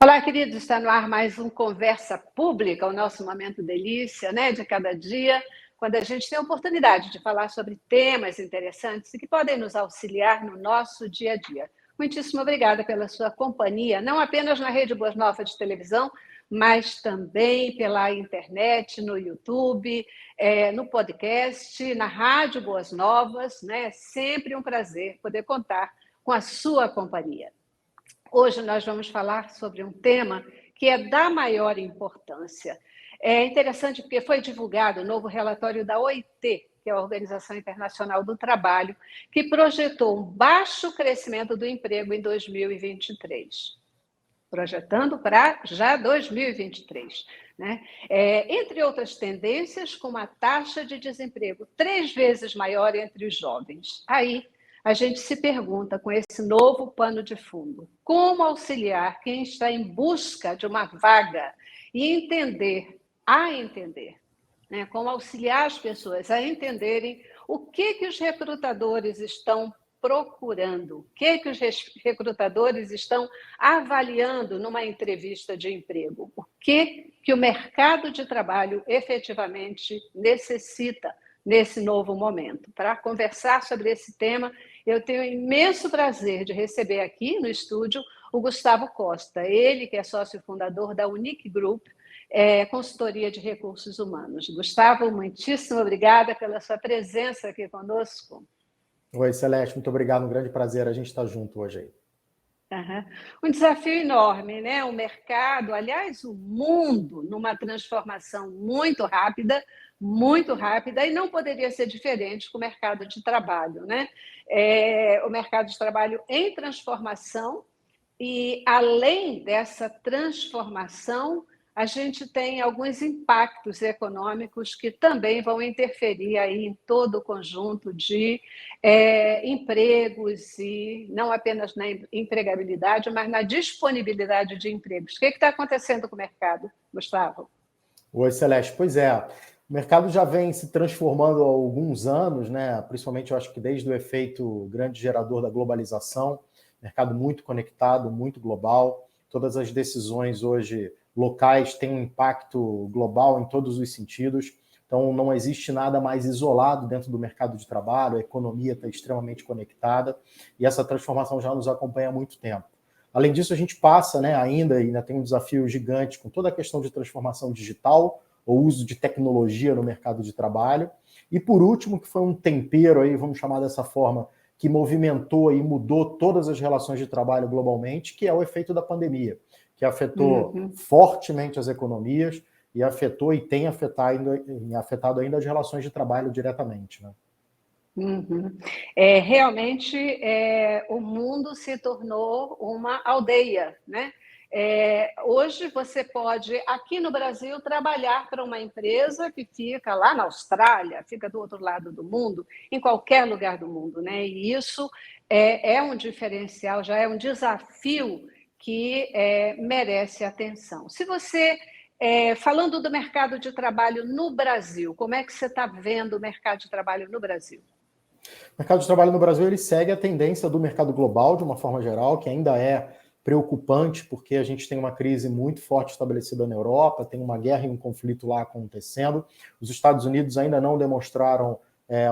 Olá, queridos, está no ar mais um Conversa Pública, o nosso momento delícia, né, de cada dia, quando a gente tem a oportunidade de falar sobre temas interessantes e que podem nos auxiliar no nosso dia a dia. Muitíssimo obrigada pela sua companhia, não apenas na Rede Boas Novas de televisão, mas também pela internet, no YouTube, no podcast, na Rádio Boas Novas, né? Sempre um prazer poder contar com a sua companhia. Hoje nós vamos falar sobre um tema que é da maior importância. É interessante porque foi divulgado o novo relatório da OIT, que é a Organização Internacional do Trabalho, que projetou um baixo crescimento do emprego em 2023. Projetando para já 2023. Né? Entre outras tendências, como a taxa de desemprego 3 vezes maior entre os jovens. Aí, a gente se pergunta, com esse novo pano de fundo, como auxiliar quem está em busca de uma vaga e entender, né? Como auxiliar as pessoas a entenderem o que os recrutadores estão procurando, o que os recrutadores estão avaliando numa entrevista de emprego, o que o mercado de trabalho efetivamente necessita nesse novo momento. Para conversar sobre esse tema, eu tenho o imenso prazer de receber aqui no estúdio o Gustavo Costa, ele que é sócio fundador da Unique Group, consultoria de recursos humanos. Gustavo, muitíssimo obrigada pela sua presença aqui conosco. Oi, Celeste, muito obrigado, um grande prazer a gente estar junto hoje aí. Uhum. Um desafio enorme, né? O mercado, aliás, o mundo, numa transformação muito rápida, e não poderia ser diferente com o mercado de trabalho, né? O mercado de trabalho em transformação, e além dessa transformação, a gente tem alguns impactos econômicos que também vão interferir aí em todo o conjunto de empregos, e não apenas na empregabilidade, mas na disponibilidade de empregos. O que está acontecendo com o mercado, Gustavo? Oi, Celeste. Pois é, o mercado já vem se transformando há alguns anos, né? Principalmente, eu acho que desde o efeito grande gerador da globalização, mercado muito conectado, muito global. Todas as decisões hoje locais têm um impacto global em todos os sentidos. Então, não existe nada mais isolado dentro do mercado de trabalho, a economia está extremamente conectada e essa transformação já nos acompanha há muito tempo. Além disso, a gente passa, né, ainda tem um desafio gigante com toda a questão de transformação digital, o uso de tecnologia no mercado de trabalho. E, por último, que foi um tempero, aí, vamos chamar dessa forma, que movimentou e mudou todas as relações de trabalho globalmente, que é o efeito da pandemia, que afetou fortemente as economias e afetou e tem afetado ainda as relações de trabalho diretamente, né? Realmente, o mundo se tornou uma aldeia, né? Hoje você pode, aqui no Brasil, trabalhar para uma empresa que fica lá na Austrália, fica do outro lado do mundo, em qualquer lugar do mundo, né? E isso é um diferencial, já é um desafio que merece atenção. Se você, falando do mercado de trabalho no Brasil, como é que você está vendo o mercado de trabalho no Brasil? O mercado de trabalho no Brasil ele segue a tendência do mercado global, de uma forma geral, que ainda é preocupante, porque a gente tem uma crise muito forte estabelecida na Europa, tem uma guerra e um conflito lá acontecendo. Os Estados Unidos ainda não demonstraram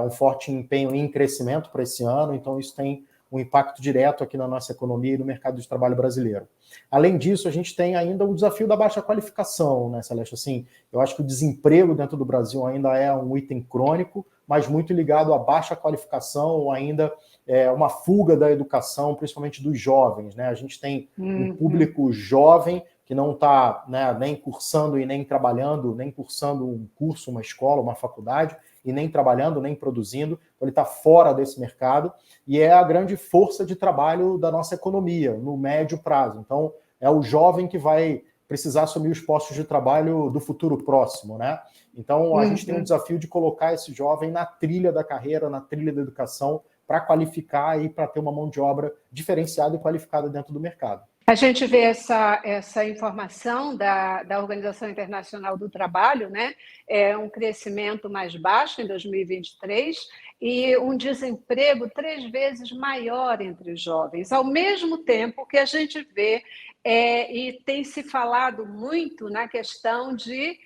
um forte empenho em crescimento para esse ano, então isso tem um impacto direto aqui na nossa economia e no mercado de trabalho brasileiro. Além disso, a gente tem ainda o desafio da baixa qualificação, né, Celeste? Assim, eu acho que o desemprego dentro do Brasil ainda é um item crônico, mas muito ligado à baixa qualificação ou ainda uma fuga da educação, principalmente dos jovens, né? A gente tem um público jovem que não está, né, nem cursando e nem trabalhando, nem cursando um curso, uma escola, uma faculdade, e nem trabalhando, nem produzindo, então ele está fora desse mercado, e é a grande força de trabalho da nossa economia, no médio prazo. Então, é o jovem que vai precisar assumir os postos de trabalho do futuro próximo, né? Então, a gente tem um desafio de colocar esse jovem na trilha da carreira, na trilha da educação, para qualificar e para ter uma mão de obra diferenciada e qualificada dentro do mercado. A gente vê essa informação da Organização Internacional do Trabalho, né? É um crescimento mais baixo em 2023 e um desemprego 3 vezes maior entre os jovens. Ao mesmo tempo que a gente vê, e tem se falado muito na questão de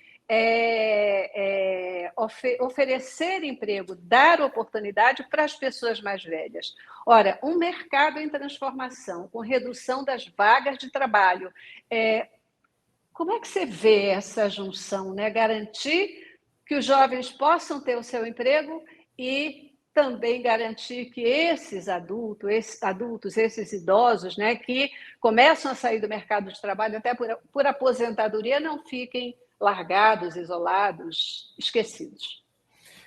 oferecer emprego, dar oportunidade para as pessoas mais velhas. Ora, um mercado em transformação, com redução das vagas de trabalho, como é que você vê essa junção, né? Garantir que os jovens possam ter o seu emprego e também garantir que esses adultos, esses idosos, né, que começam a sair do mercado de trabalho até por aposentadoria, não fiquem largados, isolados, esquecidos.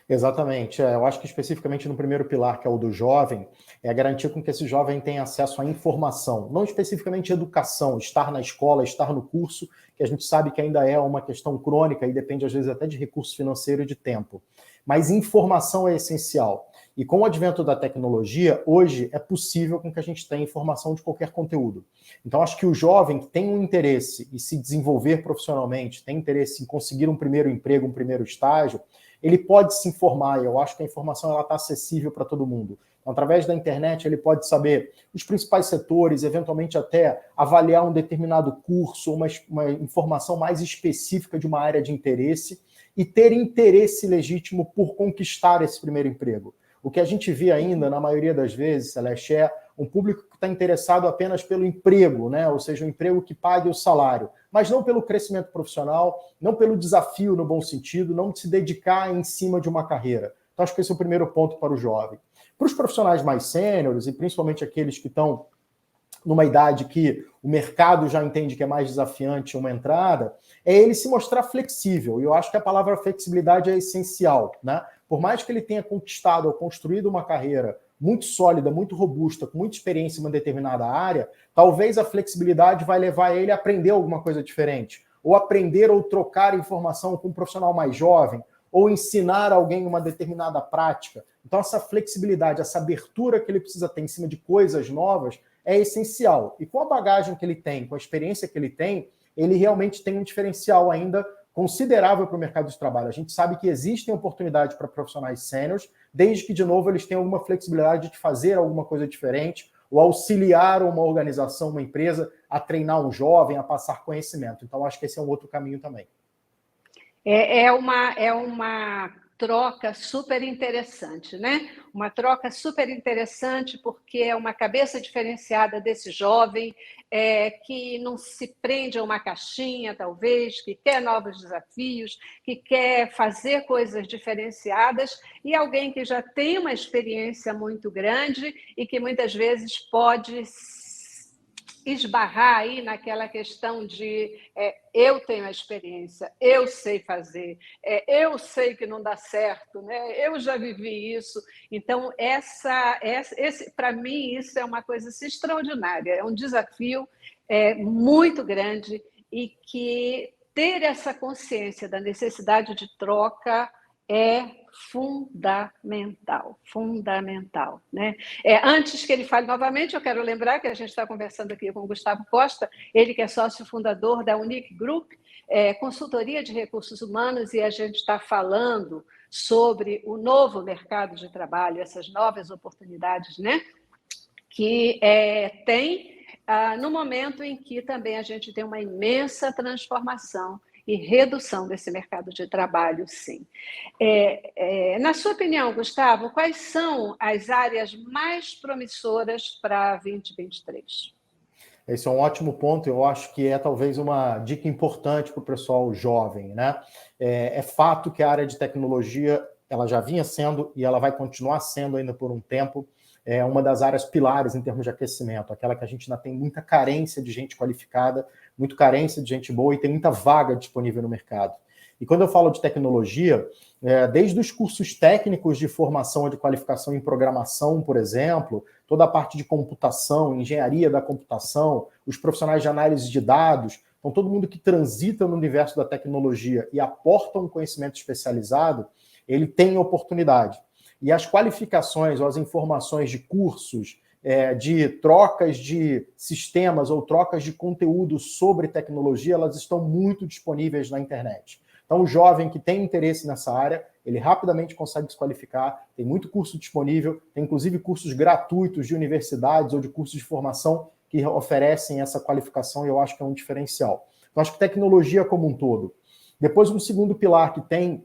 Exatamente. Eu acho que especificamente no primeiro pilar, que é o do jovem, é garantir com que esse jovem tenha acesso à informação, não especificamente educação, estar na escola, estar no curso, que a gente sabe que ainda é uma questão crônica e depende às vezes até de recurso financeiro e de tempo. Mas informação é essencial. E com o advento da tecnologia, hoje é possível com que a gente tenha informação de qualquer conteúdo. Então, acho que o jovem que tem um interesse em se desenvolver profissionalmente, tem interesse em conseguir um primeiro emprego, um primeiro estágio, ele pode se informar. Eu acho que a informação está acessível para todo mundo. Então, através da internet, ele pode saber os principais setores, eventualmente até avaliar um determinado curso, uma informação mais específica de uma área de interesse e ter interesse legítimo por conquistar esse primeiro emprego. O que a gente vê ainda, na maioria das vezes, Celeste, é um público que está interessado apenas pelo emprego, né? Ou seja, um emprego que pague o salário, mas não pelo crescimento profissional, não pelo desafio no bom sentido, não se dedicar em cima de uma carreira. Então, acho que esse é o primeiro ponto para o jovem. Para os profissionais mais sêniores, e principalmente aqueles que estão numa idade que o mercado já entende que é mais desafiante uma entrada, é ele se mostrar flexível. E eu acho que a palavra flexibilidade é essencial, né? Por mais que ele tenha conquistado ou construído uma carreira muito sólida, muito robusta, com muita experiência em uma determinada área, talvez a flexibilidade vai levar ele a aprender alguma coisa diferente, ou aprender ou trocar informação com um profissional mais jovem, ou ensinar alguém uma determinada prática. Então, essa flexibilidade, essa abertura que ele precisa ter em cima de coisas novas é essencial. E com a bagagem que ele tem, com a experiência que ele tem, ele realmente tem um diferencial ainda considerável para o mercado de trabalho. A gente sabe que existem oportunidades para profissionais sêniores, desde que, de novo, eles tenham alguma flexibilidade de fazer alguma coisa diferente, ou auxiliar uma organização, uma empresa, a treinar um jovem, a passar conhecimento. Então, acho que esse é um outro caminho também. É uma troca super interessante, né? Uma troca super interessante porque é uma cabeça diferenciada desse jovem que não se prende a uma caixinha, talvez, que quer novos desafios, que quer fazer coisas diferenciadas, e alguém que já tem uma experiência muito grande e que muitas vezes pode esbarrar aí naquela questão de eu tenho a experiência, eu sei fazer, eu sei que não dá certo, né? Eu já vivi isso. Então, para mim, isso é uma coisa assim, extraordinária, é um desafio muito grande e que ter essa consciência da necessidade de troca é fundamental, né? Antes que ele fale novamente, eu quero lembrar que a gente está conversando aqui com o Gustavo Costa, ele que é sócio fundador da Unique Group, consultoria de recursos humanos, e a gente está falando sobre o novo mercado de trabalho, essas novas oportunidades, né? Que tem no momento em que também a gente tem uma imensa transformação e redução desse mercado de trabalho, sim. Na sua opinião, Gustavo, quais são as áreas mais promissoras para 2023? Esse é um ótimo ponto, eu acho que é talvez uma dica importante para o pessoal jovem, né? É fato que a área de tecnologia ela já vinha sendo e ela vai continuar sendo ainda por um tempo uma das áreas pilares em termos de aquecimento, aquela que a gente ainda tem muita carência de gente qualificada, muita carência de gente boa e tem muita vaga disponível no mercado. E quando eu falo de tecnologia, desde os cursos técnicos de formação ou de qualificação em programação, por exemplo, toda a parte de computação, engenharia da computação, os profissionais de análise de dados, então todo mundo que transita no universo da tecnologia e aporta um conhecimento especializado, ele tem oportunidade. e as qualificações ou as informações de cursos, de trocas de sistemas ou trocas de conteúdo sobre tecnologia, elas estão muito disponíveis na internet. Então, o jovem que tem interesse nessa área, ele rapidamente consegue se qualificar, tem muito curso disponível, tem inclusive cursos gratuitos de universidades ou de cursos de formação que oferecem essa qualificação, e eu acho que é um diferencial. Então, acho que tecnologia como um todo. Depois, um segundo pilar que tem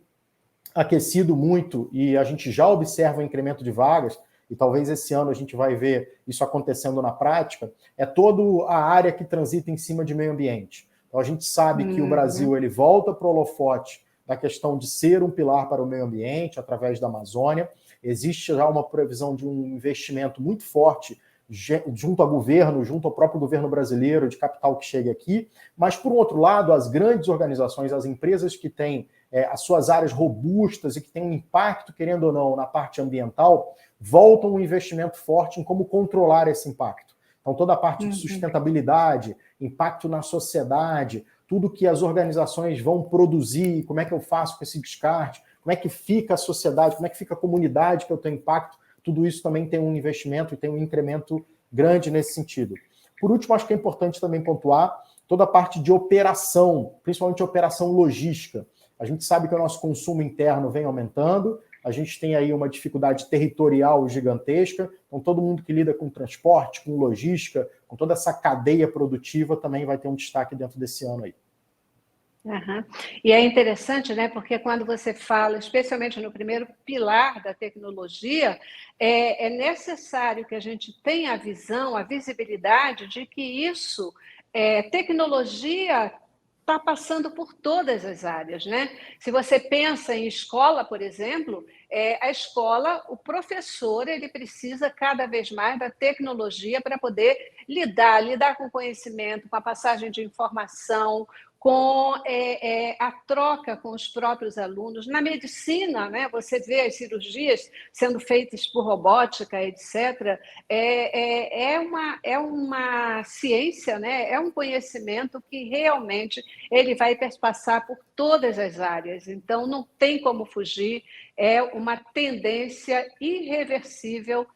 aquecido muito, e a gente já observa o incremento de vagas, e talvez esse ano a gente vai ver isso acontecendo na prática, é toda a área que transita em cima de meio ambiente. Então, a gente sabe que o Brasil ele volta para o holofote da questão de ser um pilar para o meio ambiente, através da Amazônia. Existe já uma previsão de um investimento muito forte junto ao governo, junto ao próprio governo brasileiro, de capital que chegue aqui. Mas, por outro lado, as grandes organizações, as empresas que têm as suas áreas robustas e que têm um impacto, querendo ou não, na parte ambiental, voltam um investimento forte em como controlar esse impacto. Então, toda a parte de sustentabilidade, impacto na sociedade, tudo que as organizações vão produzir, como é que eu faço com esse descarte, como é que fica a sociedade, como é que fica a comunidade que eu tenho impacto, tudo isso também tem um investimento e tem um incremento grande nesse sentido. Por último, acho que é importante também pontuar toda a parte de operação, principalmente operação logística. A gente sabe que o nosso consumo interno vem aumentando, a gente tem aí uma dificuldade territorial gigantesca, então todo mundo que lida com transporte, com logística, com toda essa cadeia produtiva também vai ter um destaque dentro desse ano aí. Uhum. E é interessante, né? Porque quando você fala, especialmente no primeiro pilar da tecnologia, é necessário que a gente tenha a visão, a visibilidade de que isso, tecnologia está passando por todas as áreas, né? Se você pensa em escola, por exemplo, a escola, o professor, ele precisa cada vez mais da tecnologia para poder lidar com conhecimento, com a passagem de informação, com a troca com os próprios alunos. Na medicina, né, você vê as cirurgias sendo feitas por robótica, etc. É uma ciência, né, é um conhecimento que realmente ele vai passar por todas as áreas. Então, não tem como fugir, é uma tendência irreversível,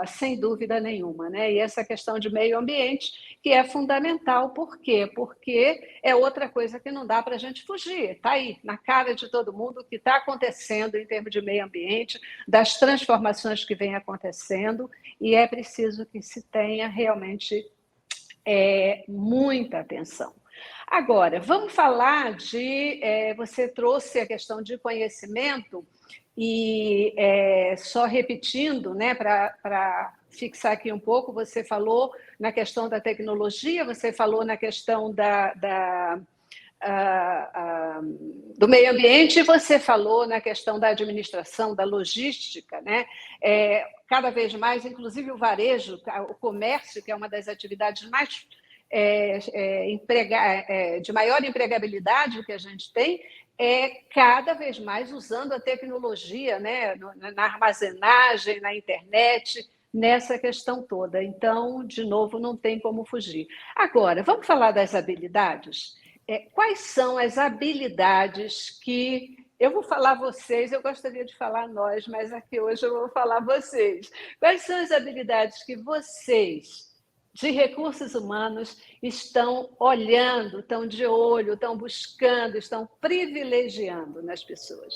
sem dúvida nenhuma, né? E essa questão de meio ambiente, que é fundamental, por quê? Porque é outra coisa que não dá para a gente fugir, está aí, na cara de todo mundo, o que está acontecendo em termos de meio ambiente, das transformações que vêm acontecendo, e é preciso que se tenha realmente muita atenção. Agora, vamos falar de... você trouxe a questão de conhecimento, e só repetindo, né, para fixar aqui um pouco, você falou na questão da tecnologia, você falou na questão do meio ambiente, e você falou na questão da administração, da logística, né? Cada vez mais, inclusive o varejo, o comércio, que é uma das atividades mais de maior empregabilidade que a gente tem, cada vez mais usando a tecnologia, né, na armazenagem, na internet, nessa questão toda. Então, de novo, não tem como fugir. Agora, vamos falar das habilidades? Quais são as habilidades que... Eu vou falar vocês, eu gostaria de falar nós, mas aqui hoje eu vou falar vocês. Quais são as habilidades que vocês, de recursos humanos, estão olhando, estão de olho, estão buscando, estão privilegiando nas pessoas?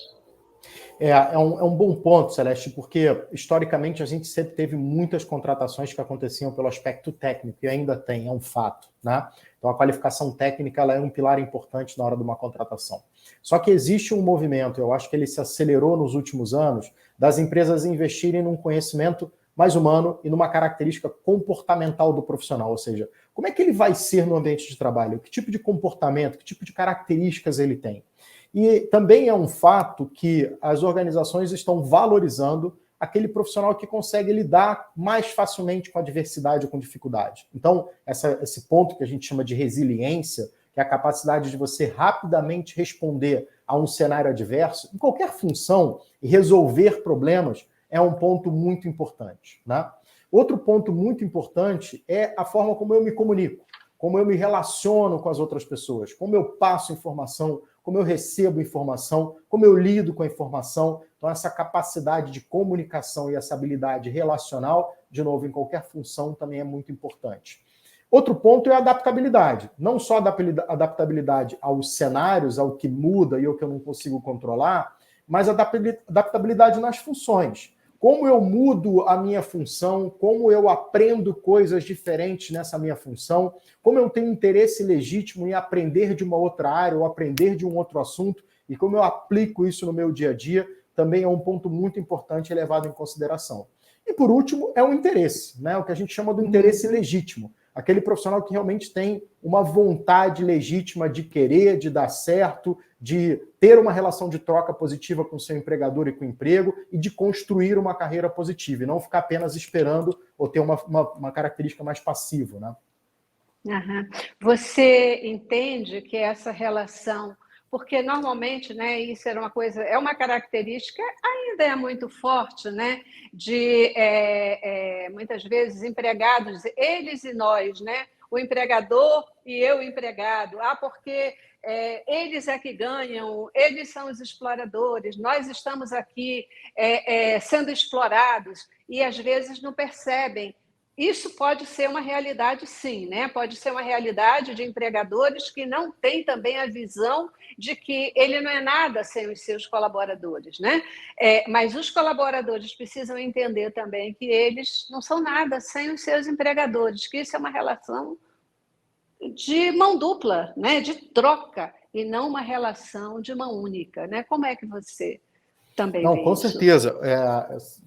É um bom ponto, Celeste, porque historicamente a gente sempre teve muitas contratações que aconteciam pelo aspecto técnico, e ainda tem, é um fato, né? Então a qualificação técnica ela é um pilar importante na hora de uma contratação. Só que existe um movimento, eu acho que ele se acelerou nos últimos anos, das empresas investirem num conhecimento mais humano e numa característica comportamental do profissional, ou seja, como é que ele vai ser no ambiente de trabalho, que tipo de comportamento, que tipo de características ele tem. E também é um fato que as organizações estão valorizando aquele profissional que consegue lidar mais facilmente com a diversidade ou com dificuldade. Então, esse ponto que a gente chama de resiliência, que é a capacidade de você rapidamente responder a um cenário adverso, em qualquer função, e resolver problemas, é um ponto muito importante, né? Outro ponto muito importante é a forma como eu me comunico, como eu me relaciono com as outras pessoas, como eu passo informação, como eu recebo informação, como eu lido com a informação. Então, essa capacidade de comunicação e essa habilidade relacional, de novo, em qualquer função, também é muito importante. Outro ponto é a adaptabilidade. Não só a adaptabilidade aos cenários, ao que muda e ao que eu não consigo controlar, mas a adaptabilidade nas funções. Como eu mudo a minha função, como eu aprendo coisas diferentes nessa minha função, como eu tenho interesse legítimo em aprender de uma outra área ou aprender de um outro assunto, e como eu aplico isso no meu dia a dia, também é um ponto muito importante e levado em consideração. E por último, é o interesse, né? O que a gente chama do interesse legítimo. Aquele profissional que realmente tem uma vontade legítima de querer, de dar certo, de ter uma relação de troca positiva com o seu empregador e com o emprego e de construir uma carreira positiva e não ficar apenas esperando ou ter uma característica mais passiva, né? Uhum. Você entende que essa relação, porque normalmente, né, isso era uma coisa, é uma característica, ainda é muito forte, né, de muitas vezes empregados, eles e nós, né, o empregador e eu empregado, porque eles é que ganham, eles são os exploradores, nós estamos aqui sendo explorados e às vezes não percebem. Isso pode ser uma realidade, sim, né? Pode ser uma realidade de empregadores que não têm também a visão de que ele não é nada sem os seus colaboradores, né? Mas os colaboradores precisam entender também que eles não são nada sem os seus empregadores, que isso é uma relação de mão dupla, né? De troca, e não uma relação de mão única, né? Como é que você também Não, vê com isso? certeza.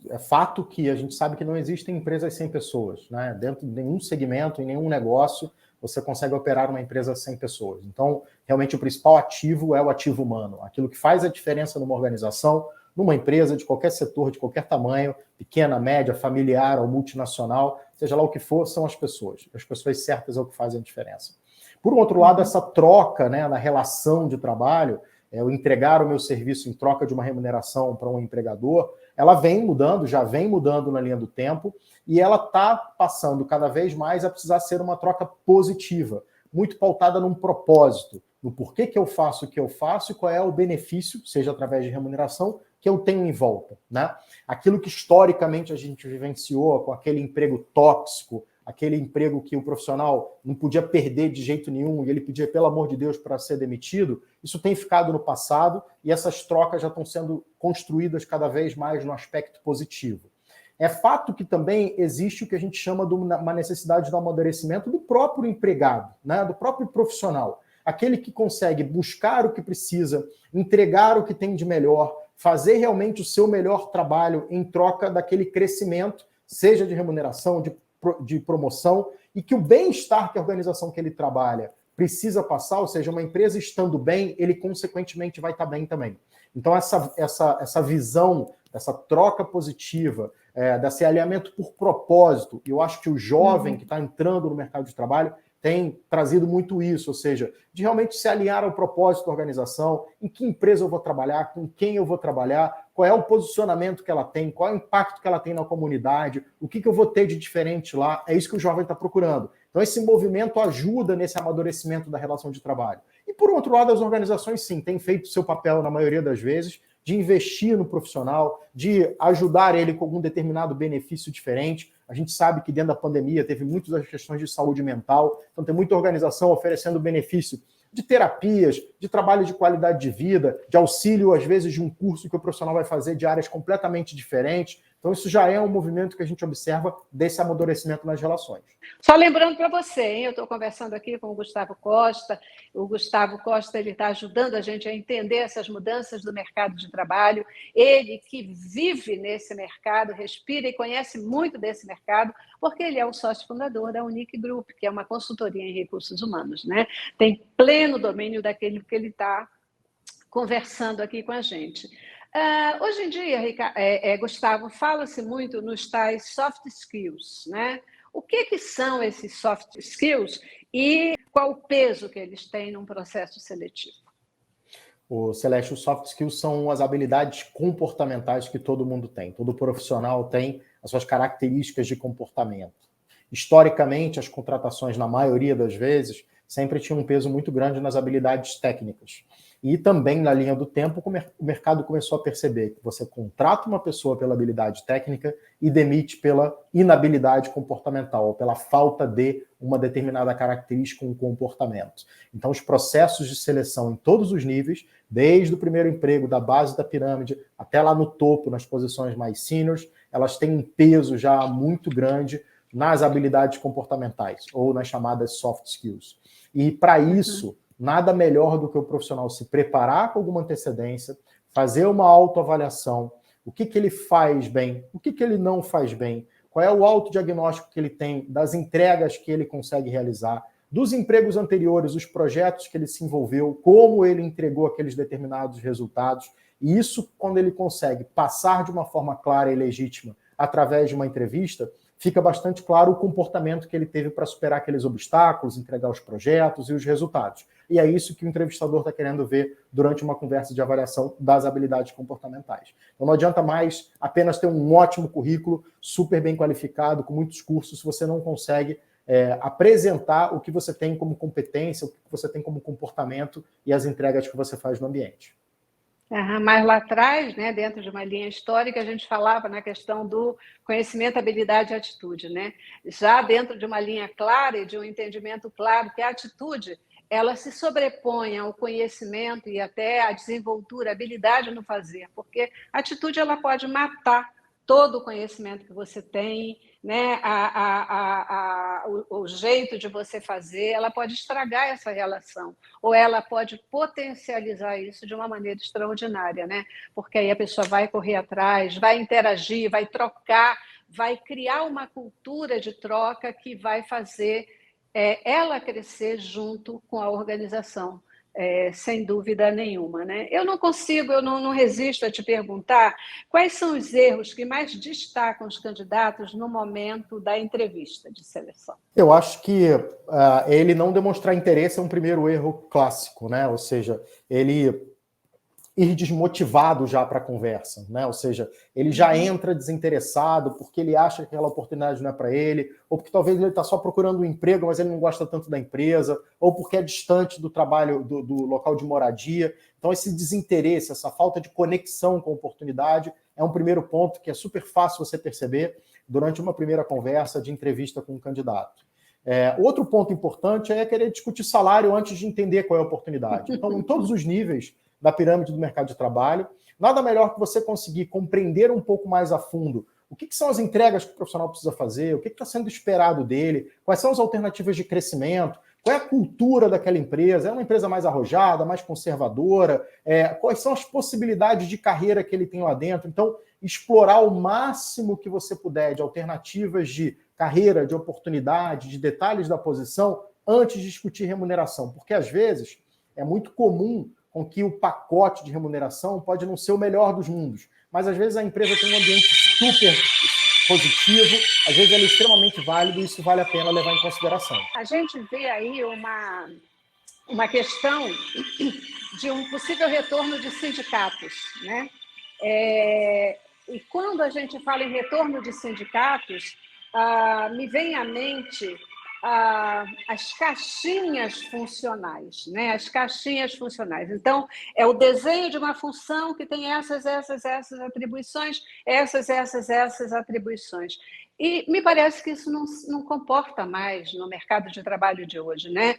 É fato que a gente sabe que não existem empresas sem pessoas, né? Dentro de nenhum segmento, em nenhum negócio, você consegue operar uma empresa sem pessoas. Então, realmente, o principal ativo é o ativo humano. Aquilo que faz a diferença numa organização, numa empresa de qualquer setor, de qualquer tamanho, pequena, média, familiar ou multinacional, seja lá o que for, são as pessoas. As pessoas certas é o que fazem a diferença. Por um outro lado, essa troca, né, na relação de trabalho, eu entregar o meu serviço em troca de uma remuneração para um empregador, ela vem mudando, já vem mudando na linha do tempo, e ela está passando cada vez mais a precisar ser uma troca positiva, muito pautada num propósito, no porquê que eu faço o que eu faço e qual é o benefício, seja através de remuneração, que eu tenho em volta, né? Aquilo que historicamente a gente vivenciou com aquele emprego tóxico, aquele emprego que o profissional não podia perder de jeito nenhum e ele pedia, pelo amor de Deus, para ser demitido, isso tem ficado no passado e essas trocas já estão sendo construídas cada vez mais no aspecto positivo. É fato que também existe o que a gente chama de uma necessidade do amadurecimento do próprio empregado, né, do próprio profissional. Aquele que consegue buscar o que precisa, entregar o que tem de melhor, fazer realmente o seu melhor trabalho em troca daquele crescimento, seja de remuneração, de promoção, e que o bem-estar que a organização que ele trabalha precisa passar, ou seja, uma empresa estando bem, ele consequentemente vai estar bem também. Então, essa visão, essa troca positiva, desse alinhamento por propósito, e eu acho que o jovem que está entrando no mercado de trabalho tem trazido muito isso, ou seja, de realmente se alinhar ao propósito da organização, em que empresa eu vou trabalhar, com quem eu vou trabalhar, qual é o posicionamento que ela tem, qual é o impacto que ela tem na comunidade, o que eu vou ter de diferente lá, é isso que o jovem está procurando. Então esse movimento ajuda nesse amadurecimento da relação de trabalho. E por outro lado, as organizações sim, têm feito seu papel na maioria das vezes, de investir no profissional, de ajudar ele com algum determinado benefício diferente. A gente sabe que dentro da pandemia teve muitas questões de saúde mental, então tem muita organização oferecendo benefício de terapias, de trabalho de qualidade de vida, de auxílio, às vezes, de um curso que o profissional vai fazer de áreas completamente diferentes. Então, isso já é um movimento que a gente observa desse amadurecimento nas relações. Só lembrando para você, hein, eu estou conversando aqui com o Gustavo Costa. O Gustavo Costa ele está ajudando a gente a entender essas mudanças do mercado de trabalho. Ele que vive nesse mercado, respira e conhece muito desse mercado, porque ele é o sócio fundador da Unique Group, que é uma consultoria em recursos humanos, né? Tem pleno domínio daquele que ele está conversando aqui com a gente. Hoje em dia, Gustavo, fala-se muito nos tais soft skills, né? O que são esses soft skills e qual o peso que eles têm num processo seletivo? Celeste, os soft skills são as habilidades comportamentais que todo mundo tem. Todo profissional tem as suas características de comportamento. Historicamente, as contratações, na maioria das vezes, sempre tinha um peso muito grande nas habilidades técnicas. E também, na linha do tempo, o mercado começou a perceber que você contrata uma pessoa pela habilidade técnica e demite pela inabilidade comportamental, ou pela falta de uma determinada característica, um comportamento. Então, os processos de seleção em todos os níveis, desde o primeiro emprego, da base da pirâmide, até lá no topo, nas posições mais seniors, elas têm um peso já muito grande nas habilidades comportamentais, ou nas chamadas soft skills. E, para isso, nada melhor do que o profissional se preparar com alguma antecedência, fazer uma autoavaliação, o que ele faz bem, o que ele não faz bem, qual é o autodiagnóstico que ele tem das entregas que ele consegue realizar, dos empregos anteriores, os projetos que ele se envolveu, como ele entregou aqueles determinados resultados. E isso, quando ele consegue passar de uma forma clara e legítima através de uma entrevista, fica bastante claro o comportamento que ele teve para superar aqueles obstáculos, entregar os projetos e os resultados. E é isso que o entrevistador está querendo ver durante uma conversa de avaliação das habilidades comportamentais. Então não adianta mais apenas ter um ótimo currículo, super bem qualificado, com muitos cursos, se você não consegue apresentar o que você tem como competência, o que você tem como comportamento e as entregas que você faz no ambiente. Mas lá atrás, né, dentro de uma linha histórica, a gente falava na questão do conhecimento, habilidade e atitude. Né? Já dentro de uma linha clara e de um entendimento claro que a atitude ela se sobrepõe ao conhecimento e até à desenvoltura, a habilidade no fazer, porque a atitude ela pode matar todo o conhecimento que você tem, né? O jeito de você fazer, ela pode estragar essa relação, ou ela pode potencializar isso de uma maneira extraordinária, né? Porque aí a pessoa vai correr atrás, vai interagir, vai trocar, vai criar uma cultura de troca que vai fazer ela crescer junto com a organização. Sem dúvida nenhuma, né? Eu não resisto a te perguntar quais são os erros que mais destacam os candidatos no momento da entrevista de seleção. Eu acho que ele não demonstrar interesse é um primeiro erro clássico, né? Ou seja, ele ir desmotivado já para a conversa, né? Ou seja, ele já entra desinteressado porque ele acha que aquela oportunidade não é para ele, ou porque talvez ele está só procurando um emprego, mas ele não gosta tanto da empresa, ou porque é distante do trabalho, do local de moradia. Então, esse desinteresse, essa falta de conexão com a oportunidade é um primeiro ponto que é super fácil você perceber durante uma primeira conversa de entrevista com um candidato. Outro ponto importante é querer discutir salário antes de entender qual é a oportunidade. Então, em todos os níveis da pirâmide do mercado de trabalho, nada melhor que você conseguir compreender um pouco mais a fundo o que são as entregas que o profissional precisa fazer, o que está sendo esperado dele, quais são as alternativas de crescimento, qual é a cultura daquela empresa, é uma empresa mais arrojada, mais conservadora, quais são as possibilidades de carreira que ele tem lá dentro. Então, explorar o máximo que você puder de alternativas de carreira, de oportunidade, de detalhes da posição, antes de discutir remuneração, porque às vezes é muito comum com que o pacote de remuneração pode não ser o melhor dos mundos, mas às vezes a empresa tem um ambiente super positivo, às vezes ele é extremamente válido e isso vale a pena levar em consideração. A gente vê aí uma questão de um possível retorno de sindicatos, né? E quando a gente fala em retorno de sindicatos, me vem à mente as caixinhas funcionais, né? As caixinhas funcionais. Então, é o desenho de uma função que tem essas atribuições, essas atribuições. E me parece que isso não comporta mais no mercado de trabalho de hoje, né?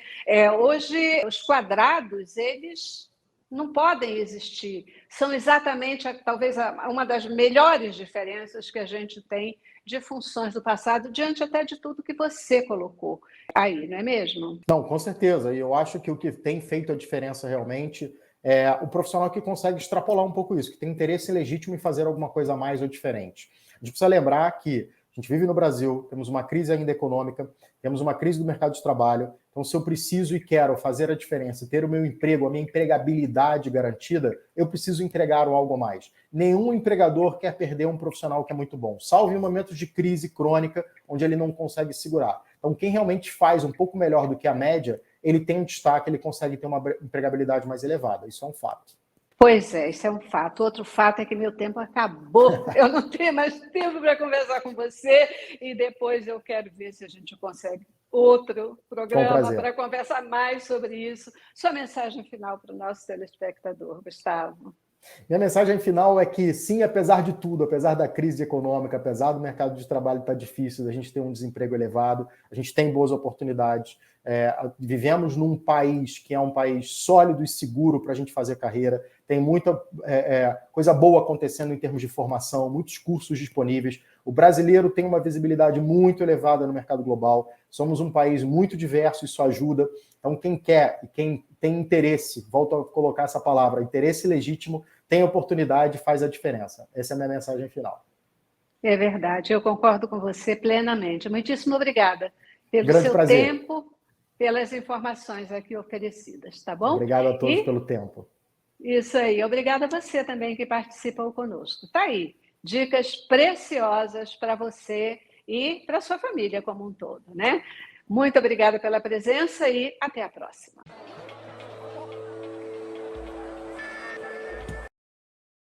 Hoje, os quadrados, eles não podem existir. São exatamente, talvez, uma das melhores diferenças que a gente tem de funções do passado, diante até de tudo que você colocou aí, não é mesmo? Não, com certeza. E eu acho que o que tem feito a diferença realmente é o profissional que consegue extrapolar um pouco isso, que tem interesse legítimo em fazer alguma coisa a mais ou diferente. A gente precisa lembrar que a gente vive no Brasil, temos uma crise ainda econômica, temos uma crise do mercado de trabalho. Então, se eu preciso e quero fazer a diferença, ter o meu emprego, a minha empregabilidade garantida, eu preciso entregar algo a mais. Nenhum empregador quer perder um profissional que é muito bom, salvo em momentos de crise crônica, onde ele não consegue segurar. Então, quem realmente faz um pouco melhor do que a média, ele tem um destaque, ele consegue ter uma empregabilidade mais elevada. Isso é um fato. Pois é, isso é um fato. Outro fato é que meu tempo acabou. Eu não tenho mais tempo para conversar com você e depois eu quero ver se a gente consegue outro Com programa prazer. para conversar mais sobre isso. Sua mensagem final para o nosso telespectador, Gustavo. Minha mensagem final é que, sim, apesar de tudo, apesar da crise econômica, apesar do mercado de trabalho estar difícil, a gente tem um desemprego elevado, a gente tem boas oportunidades, vivemos num país que é um país sólido e seguro para a gente fazer carreira, tem muita coisa boa acontecendo em termos de formação, muitos cursos disponíveis. O brasileiro tem uma visibilidade muito elevada no mercado global, somos um país muito diverso, isso ajuda. Então, quem quer e quem tem interesse, volto a colocar essa palavra, interesse legítimo, tem oportunidade, faz a diferença. Essa é a minha mensagem final. É verdade, eu concordo com você plenamente. Muitíssimo obrigada pelo Grande seu prazer. tempo, pelas informações aqui oferecidas, tá bom? Obrigado a todos E pelo tempo. isso aí, obrigada a você também que participou conosco. Tá aí, dicas preciosas para você e para sua família como um todo, né? Muito obrigada pela presença e até a próxima.